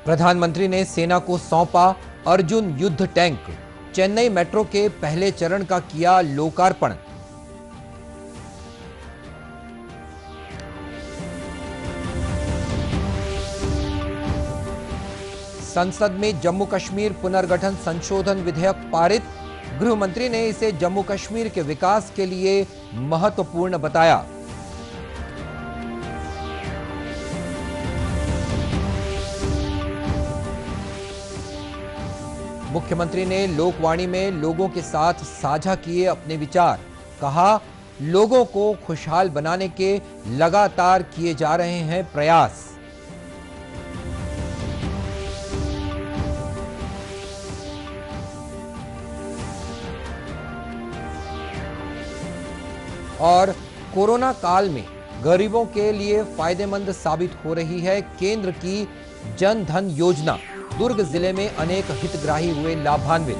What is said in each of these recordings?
प्रधानमंत्री ने सेना को सौंपा अर्जुन युद्ध टैंक। चेन्नई मेट्रो के पहले चरण का किया लोकार्पण। संसद में जम्मू कश्मीर पुनर्गठन संशोधन विधेयक पारित। गृह मंत्री ने इसे जम्मू कश्मीर के विकास के लिए महत्वपूर्ण बताया। मुख्यमंत्री ने लोकवाणी में लोगों के साथ साझा किए अपने विचार। कहा, लोगों को खुशहाल बनाने के लगातार किए जा रहे हैं प्रयास। और कोरोना काल में गरीबों के लिए फायदेमंद साबित हो रही है केंद्र की जन धन योजना। दुर्ग जिले में अनेक हितग्राही हुए लाभान्वित।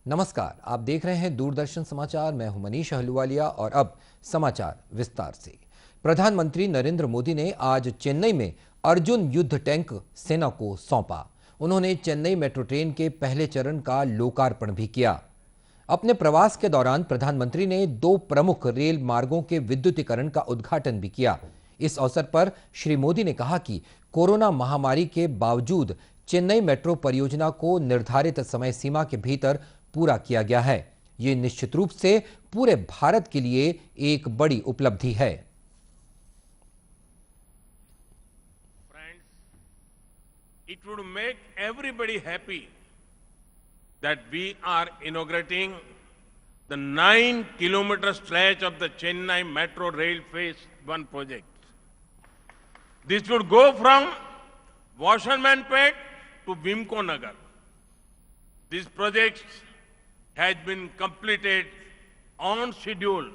नमस्कार, आप देख रहे हैं दूरदर्शन समाचार। मैं हूं मनीष अहलूवालिया और अब समाचार विस्तार से। प्रधानमंत्री नरेंद्र मोदी ने आज चेन्नई में अर्जुन युद्ध टैंक सेना को सौंपा। उन्होंने चेन्नई मेट्रो ट्रेन के पहले चरण का लोकार्पण भी किया। अपने प्रवास के दौरान प्रधानमंत्री ने 2 प्रमुख रेल मार्गों के विद्युतीकरण का उद्घाटन भी किया। इस अवसर पर श्री मोदी ने कहा कि कोरोना महामारी के बावजूद चेन्नई मेट्रो परियोजना को निर्धारित समय सीमा के भीतर पूरा किया गया है। ये निश्चित रूप से पूरे भारत के लिए एक बड़ी उपलब्धि है। It would make everybody happy that we are inaugurating the 9-kilometer stretch of the Chennai Metro Rail Phase 1 project. This would go from Washermanpet to Vimko Nagar. This project has been completed on schedule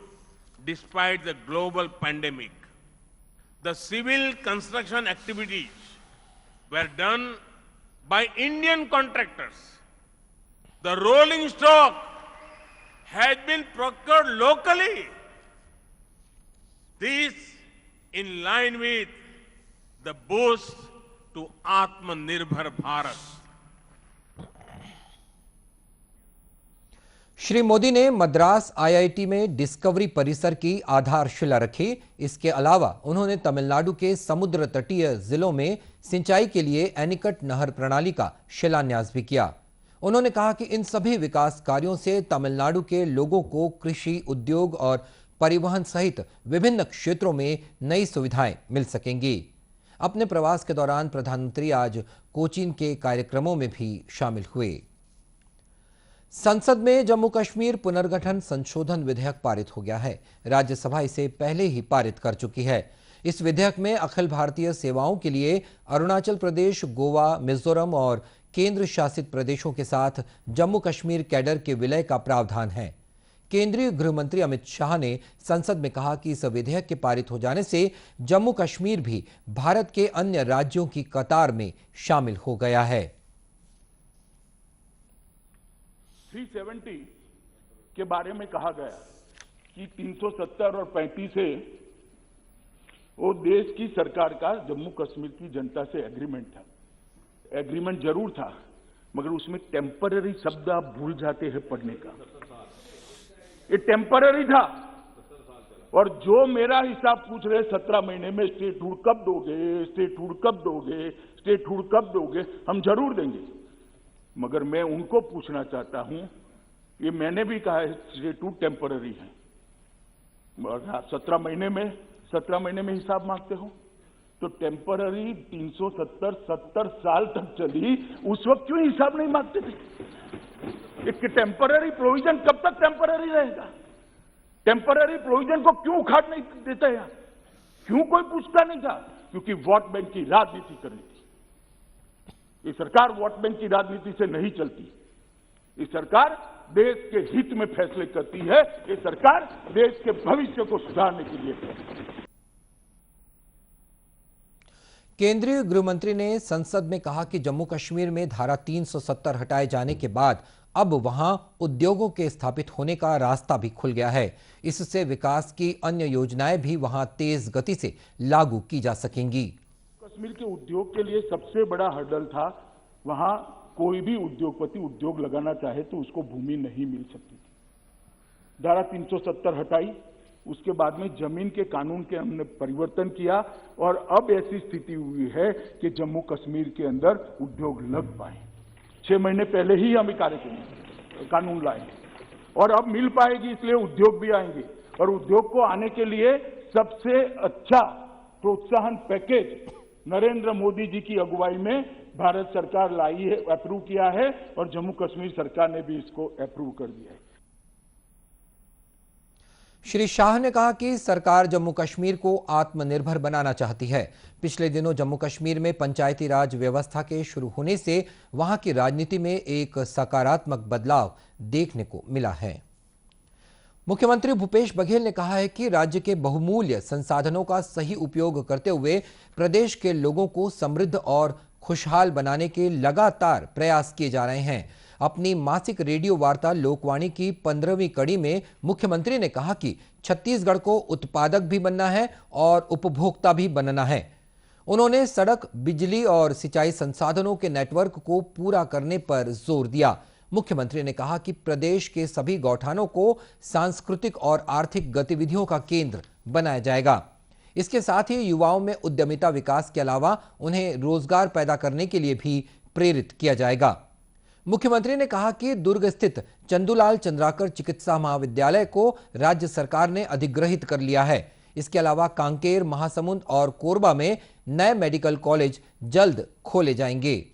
despite the global pandemic. The civil construction activities were done by Indian contractors. The rolling stock has been procured locally. This in line with the boost to Atmanirbhar Bharat. Shri Modi ने Madras IIT में discovery परिसर की आधारशिला रखी। इसके अलावा उन्होंने तमिलनाडु के समुद्र तटीय जिलों में सिंचाई के लिए एनीकट नहर प्रणाली का शिलान्यास भी किया। उन्होंने कहा कि इन सभी विकास कार्यों से तमिलनाडु के लोगों को कृषि, उद्योग और परिवहन सहित विभिन्न क्षेत्रों में नई सुविधाएं मिल सकेंगी। अपने प्रवास के दौरान प्रधानमंत्री आज कोचीन के कार्यक्रमों में भी शामिल हुए। संसद में जम्मू कश्मीर पुनर्गठन संशोधन विधेयक पारित हो गया है। राज्यसभा इसे पहले ही पारित कर चुकी है। इस विधेयक में अखिल भारतीय सेवाओं के लिए अरुणाचल प्रदेश, गोवा, मिजोरम और केंद्र शासित प्रदेशों के साथ जम्मू कश्मीर कैडर के विलय का प्रावधान है। केंद्रीय गृह मंत्री अमित शाह ने संसद में कहा कि इस विधेयक के पारित हो जाने से जम्मू कश्मीर भी भारत के अन्य राज्यों की कतार में शामिल हो गया है। 370 के बारे में कहा गया कि 370 और 35 से वो देश की सरकार का जम्मू कश्मीर की जनता से एग्रीमेंट था। एग्रीमेंट जरूर था, मगर उसमें टेम्पररी शब्द आप भूल जाते हैं पढ़ने का। ये टेम्पररी था। और जो मेरा हिसाब पूछ रहे 17 महीने में स्टेटहुड कब दोगे, स्टेटहुड कब दोगे, स्टेटहुड कब दोगे, हम जरूर देंगे। मगर मैं उनको पूछना चाहता हूं, ये मैंने भी कहा है स्टेटहुड टेम्पररी है। 17 महीने में हिसाब मांगते हो तो टेम्पररी 370 साल तक चली, उस वक्त क्यों हिसाब नहीं मांगते थे? एक टेम्पररी प्रोविजन कब तक टेम्पररी रहेगा? टेम्पररी प्रोविजन को क्यों उखाड़ नहीं देता यार? क्यों कोई पूछता नहीं था? क्योंकि वोट बैंक की राजनीति कर रही थी। ये सरकार वोट बैंक की राजनीति से नहीं चलती। ये सरकार देश के हित में फैसले करती है। ये सरकार देश के भविष्य को सुधारने के लिए है। केंद्रीय गृह मंत्री ने संसद में कहा कि जम्मू कश्मीर में धारा 370 हटाए जाने के बाद अब वहां उद्योगों के स्थापित होने का रास्ता भी खुल गया है। इससे विकास की अन्य योजनाएं भी वहां तेज गति से लागू की जा सकेंगी। कश्मीर के उद्योग के लिए सबसे बड़ा हर्डल था, वहां कोई भी उद्योगपति उद्योग लगाना चाहे तो उसको भूमि नहीं मिल सकती थी। धारा 370 हटाई, उसके बाद में जमीन के कानून के हमने परिवर्तन किया और अब ऐसी स्थिति हुई है कि जम्मू कश्मीर के अंदर उद्योग लग पाए। 6 महीने पहले ही हम कानून लाए और अब मिल पाएगी, इसलिए उद्योग भी आएंगे। और उद्योग को आने के लिए सबसे अच्छा प्रोत्साहन पैकेज नरेंद्र मोदी जी की अगुवाई में भारत सरकार लाई है, अप्रूव किया है और जम्मू कश्मीर सरकार ने भी इसको अप्रूव कर दिया है। श्री शाह ने कहा कि सरकार जम्मू कश्मीर को आत्मनिर्भर बनाना चाहती है। पिछले दिनों जम्मू कश्मीर में पंचायती राज व्यवस्था के शुरू होने से वहां की राजनीति में एक सकारात्मक बदलाव देखने को मिला है। मुख्यमंत्री भूपेश बघेल ने कहा है कि राज्य के बहुमूल्य संसाधनों का सही उपयोग करते हुए प्रदेश के लोगों को समृद्ध और खुशहाल बनाने के लगातार प्रयास किए जा रहे हैं। अपनी मासिक रेडियो वार्ता लोकवाणी की 15वीं कड़ी में मुख्यमंत्री ने कहा कि छत्तीसगढ़ को उत्पादक भी बनना है और उपभोक्ता भी बनना है। उन्होंने सड़क, बिजली और सिंचाई संसाधनों के नेटवर्क को पूरा करने पर जोर दिया। मुख्यमंत्री ने कहा कि प्रदेश के सभी गौठानों को सांस्कृतिक और आर्थिक गतिविधियों का केंद्र बनाया जाएगा। इसके साथ ही युवाओं में उद्यमिता विकास के अलावा उन्हें रोजगार पैदा करने के लिए भी प्रेरित किया जाएगा। मुख्यमंत्री ने कहा कि दुर्ग स्थित चंदूलाल चंद्राकर चिकित्सा महाविद्यालय को राज्य सरकार ने अधिग्रहित कर लिया है। इसके अलावा कांकेर, महासमुंद और कोरबा में नए मेडिकल कॉलेज जल्द खोले जाएंगे।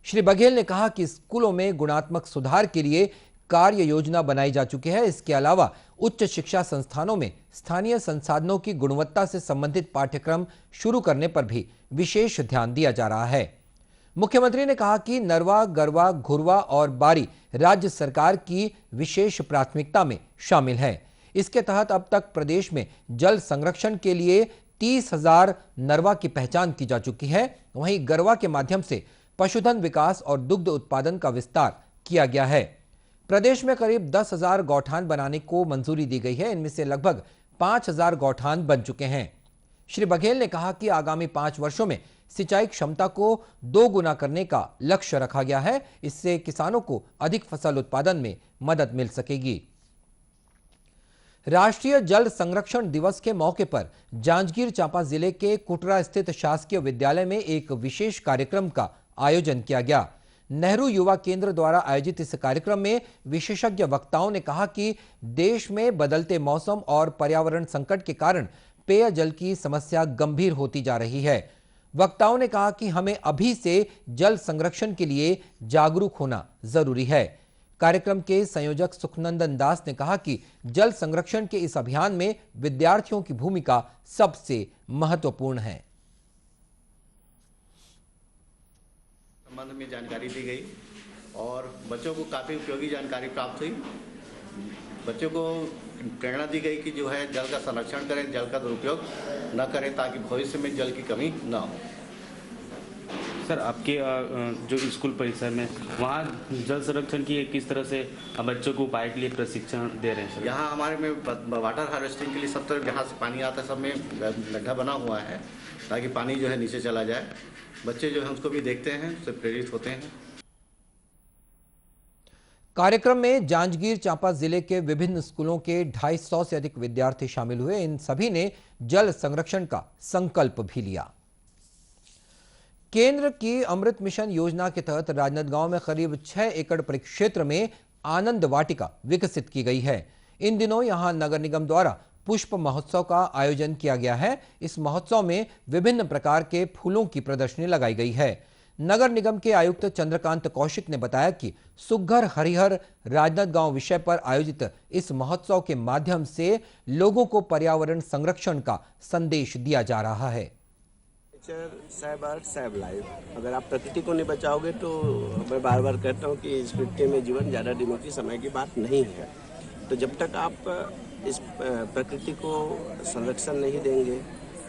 श्री बघेल ने कहा कि स्कूलों में गुणात्मक सुधार के लिए कार्य योजना बनाई जा चुकी है। इसके अलावा उच्च शिक्षा संस्थानों में स्थानीय संसाधनों की गुणवत्ता से संबंधित पाठ्यक्रम शुरू करने पर भी विशेष ध्यान दिया जा रहा है। मुख्यमंत्री ने कहा कि नरवा, गरवा, घुरवा और बारी राज्य सरकार की विशेष प्राथमिकता में शामिल है। इसके तहत अब तक प्रदेश में जल संरक्षण के लिए 30,000 नरवा की पहचान की जा चुकी है। वहीं गरवा के माध्यम से पशुधन विकास और दुग्ध उत्पादन का विस्तार किया गया है। प्रदेश में करीब 10,000 गौठान बनाने को मंजूरी दी गई है। इनमें से लगभग 5,000 गौठान बन चुके हैं। श्री बघेल ने कहा कि आगामी 5 वर्षों में सिंचाई क्षमता को 2 गुना करने का लक्ष्य रखा गया है। इससे किसानों को अधिक फसल उत्पादन में मदद मिल सकेगी। राष्ट्रीय जल संरक्षण दिवस के मौके पर जांजगीर चांपा जिले के कुटरा स्थित शासकीय विद्यालय में एक विशेष कार्यक्रम का आयोजन किया गया। नेहरू युवा केंद्र द्वारा आयोजित इस कार्यक्रम में विशेषज्ञ वक्ताओं ने कहा कि देश में बदलते मौसम और पर्यावरण संकट के कारण पेयजल की समस्या गंभीर होती जा रही है। वक्ताओं ने कहा कि हमें अभी से जल संरक्षण के लिए जागरूक होना जरूरी है। कार्यक्रम के संयोजक सुखनंदन दास ने कहा कि जल संरक्षण के इस अभियान में विद्यार्थियों की भूमिका सबसे महत्वपूर्ण है। संबंध में जानकारी दी गई और बच्चों को काफ़ी उपयोगी जानकारी प्राप्त हुई। बच्चों को प्रेरणा दी गई कि जो है जल का संरक्षण करें, जल का दुरुपयोग न करें ताकि भविष्य में जल की कमी न हो। सर, आपके जो स्कूल परिसर में वहाँ जल संरक्षण की किस तरह से बच्चों को उपाय के लिए प्रशिक्षण दे रहे हैं सर? यहाँ हमारे में वाटर हार्वेस्टिंग के लिए सब तरफ जहाँ से पानी आता है सब में गड्ढा बना हुआ है ताकि पानी जो है नीचे चला जाए। बच्चे जो है उसको भी देखते हैं, उससे प्रेरित होते हैं। कार्यक्रम में जांजगीर चांपा जिले के विभिन्न स्कूलों के 250 से अधिक विद्यार्थी शामिल हुए। इन सभी ने जल संरक्षण का संकल्प भी लिया। केंद्र की अमृत मिशन योजना के तहत राजनांदगांव में करीब 6 एकड़ परिक्षेत्र में आनंद वाटिका विकसित की गई है। इन दिनों यहां नगर निगम द्वारा पुष्प महोत्सव का आयोजन किया गया है। इस महोत्सव में विभिन्न प्रकार के फूलों की प्रदर्शनी लगाई गई है। नगर निगम के आयुक्त चंद्रकांत कौशिक ने बताया कि सुघ्घर हरिहर राजनांदगांव विषय पर आयोजित इस महोत्सव के माध्यम से लोगों को पर्यावरण संरक्षण का संदेश दिया जा रहा है। Save earth save life. अगर आप प्रकृति को नहीं बचाओगे तो मैं बार बार कहता हूँ कि इस पृथ्वी में जीवन ज़्यादा दिनों की समय की बात नहीं है। तो जब तक आप इस प्रकृति को संरक्षण नहीं देंगे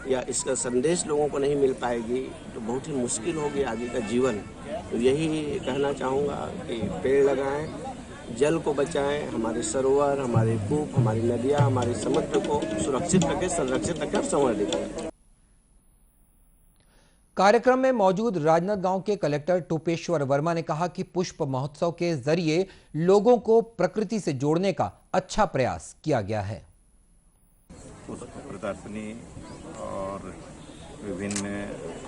या इसका संदेश लोगों को नहीं मिल पाएगी तो बहुत ही मुश्किल होगी आगे का जीवन। तो यही कहना चाहूँगा कि पेड़ लगाएं जल को बचाएं, हमारे सरोवर, हमारे कूप, हमारी नदियां, हमारे समुद्र को सुरक्षित रखें, संरक्षित रखें और संवर्धित करें। कार्यक्रम में मौजूद राजनांदगांव के कलेक्टर टोपेश्वर वर्मा ने कहा कि पुष्प महोत्सव के जरिए लोगों को प्रकृति से जोड़ने का अच्छा प्रयास किया गया है। पुष्प प्रदर्शनी और विभिन्न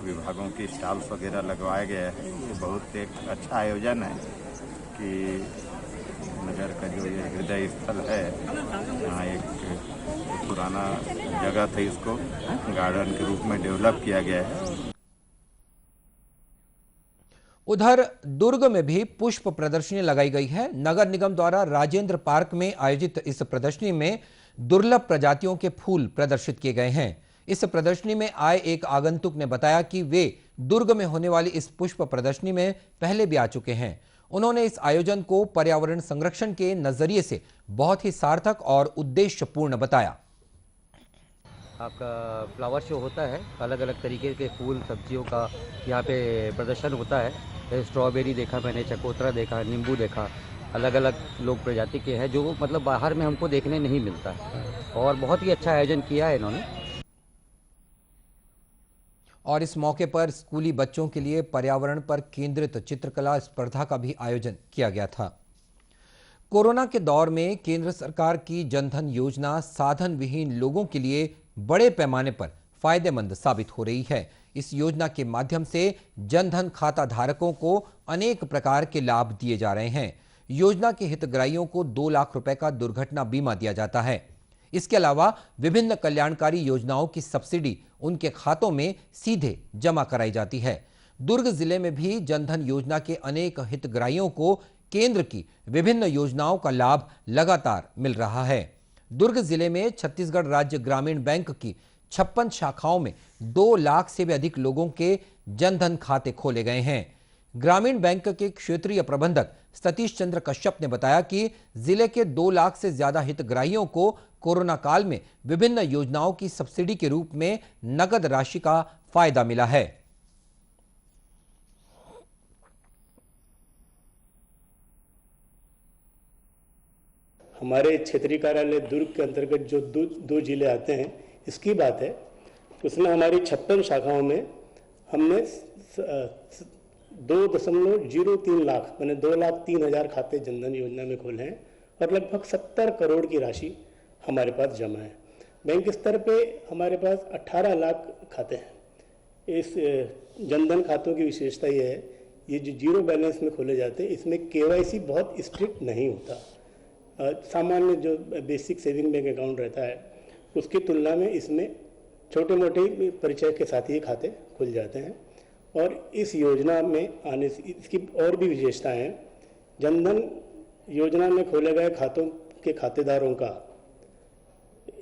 विभागों की स्टॉल्स वगैरह लगवाए गए हैं। ये बहुत एक अच्छा आयोजन है कि नगर का जो ये हृदय स्थल है, यहाँ एक पुराना जगह था, इसको गार्डन के रूप में डेवलप किया गया है। उधर दुर्ग में भी पुष्प प्रदर्शनी लगाई गई है। नगर निगम द्वारा राजेंद्र पार्क में आयोजित इस प्रदर्शनी में दुर्लभ प्रजातियों के फूल प्रदर्शित किए गए हैं। इस प्रदर्शनी में आए एक आगंतुक ने बताया कि वे दुर्ग में होने वाली इस पुष्प प्रदर्शनी में पहले भी आ चुके हैं। उन्होंने इस आयोजन को पर्यावरण संरक्षण के नजरिए से बहुत ही सार्थक और उद्देश्यपूर्ण बताया। आपका फ्लावर शो होता है, अलग अलग तरीके के फूल सब्जियों का यहाँ पे प्रदर्शन होता है। स्ट्रॉबेरी देखा मैंने, चकोतरा देखा, नींबू देखा, अलग अलग लोग प्रजाति के हैं जो मतलब बाहर में हमको देखने नहीं मिलता है और बहुत ही अच्छा आयोजन किया है इन्होंने। और इस मौके पर स्कूली बच्चों के लिए पर्यावरण पर केंद्रित चित्रकला स्पर्धा का भी आयोजन किया गया था। कोरोना के दौर में केंद्र सरकार की जनधन योजना साधन विहीन लोगों के लिए बड़े पैमाने पर फायदेमंद साबित हो रही है। इस योजना के माध्यम से जनधन खाता धारकों को अनेक प्रकार के लाभ दिए जा रहे हैं। योजना के हितग्राहियों को 2 लाख रुपए का दुर्घटना बीमा दिया जाता है। इसके अलावा विभिन्न कल्याणकारी योजनाओं की सब्सिडी उनके खातों में सीधे जमा कराई जाती है। दुर्ग जिले में भी जनधन योजना के अनेक हितग्राहियों को केंद्र की विभिन्न योजनाओं का लाभ लगातार मिल रहा है। दुर्ग जिले में छत्तीसगढ़ राज्य ग्रामीण बैंक की 56 शाखाओं में 2 लाख से भी अधिक लोगों के जनधन खाते खोले गए हैं। ग्रामीण बैंक के क्षेत्रीय प्रबंधक सतीश चंद्र कश्यप ने बताया कि जिले के 2 लाख से ज्यादा हितग्राहियों को कोरोना काल में विभिन्न योजनाओं की सब्सिडी के रूप में नकद राशि का फायदा मिला है। हमारे क्षेत्रीय कार्यालय दुर्ग के अंतर्गत जो दो जिले आते हैं, इसकी बात है, उसमें हमारी 56 शाखाओं में हमने 2.03 लाख मैंने 2,03,000 खाते जनधन योजना में खोले हैं और लगभग 70 करोड़ की राशि हमारे पास जमा है। बैंक स्तर पे हमारे पास 18 लाख खाते हैं। इस जनधन खातों की विशेषता ये है, ये जो जीरो बैलेंस में खोले जाते हैं, इसमें KYC बहुत स्ट्रिक्ट नहीं होता। सामान्य जो बेसिक सेविंग बैंक अकाउंट रहता है उसकी तुलना में इसमें छोटे मोटे परिचय के साथ ही खाते खुल जाते हैं। और इस योजना में आने से इसकी और भी विशेषताएं हैं। जनधन योजना में खोले गए खातों के खातेदारों का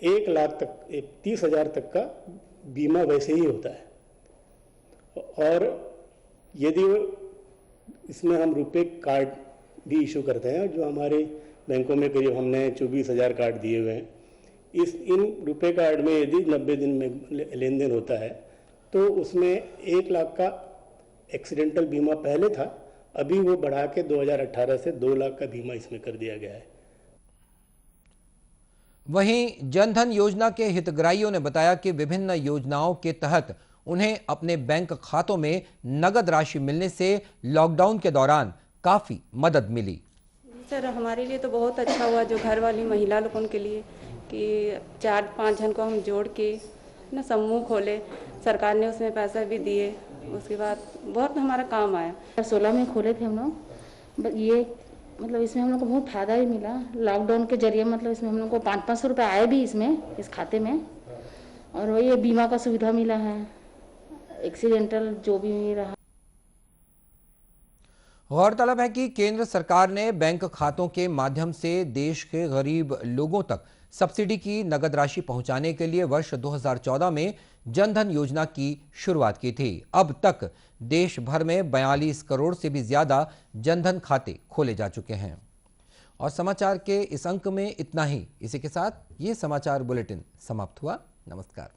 1 लाख तक 30,000 तक का बीमा वैसे ही होता है। और यदि इसमें हम रुपए कार्ड भी इशू करते हैं, जो हमारे बैंकों में करीब हमने 24,000 कार्ड दिए हुए हैं, इन रुपए कार्ड में यदि 90 दिन में लेन देन होता है तो उसमें 1 लाख का एक्सीडेंटल बीमा पहले था, अभी वो बढ़ा के 2018 से 2 लाख का बीमा इसमें कर दिया गया है। वहीं जनधन योजना के हितग्राहियों ने बताया कि विभिन्न योजनाओं के तहत उन्हें अपने बैंक खातों में नगद राशि मिलने से लॉकडाउन के दौरान काफी मदद मिली। सर, हमारे लिए तो बहुत अच्छा हुआ, जो घर वाली महिला लोगों के लिए कि 4-5 जन को हम जोड़ के ना समूह खोले, सरकार ने उसमें पैसा भी दिए, उसके बाद बहुत हमारा काम आया। 16 में खोले थे हम लोग, ये मतलब इसमें हम लोग को बहुत फायदा ही मिला लॉकडाउन के जरिए। मतलब इसमें हम लोग को 500-500 रुपये आए भी इसमें, इस खाते में, और वही बीमा का सुविधा मिला है, एक्सीडेंटल जो भी रहा। गौरतलब है कि केंद्र सरकार ने बैंक खातों के माध्यम से देश के गरीब लोगों तक सब्सिडी की नगद राशि पहुंचाने के लिए वर्ष 2014 में जनधन योजना की शुरुआत की थी। अब तक देश भर में 42 करोड़ से भी ज्यादा जनधन खाते खोले जा चुके हैं। और समाचार के इस अंक में इतना ही। इसी के साथ ये समाचार बुलेटिन समाप्त हुआ। नमस्कार।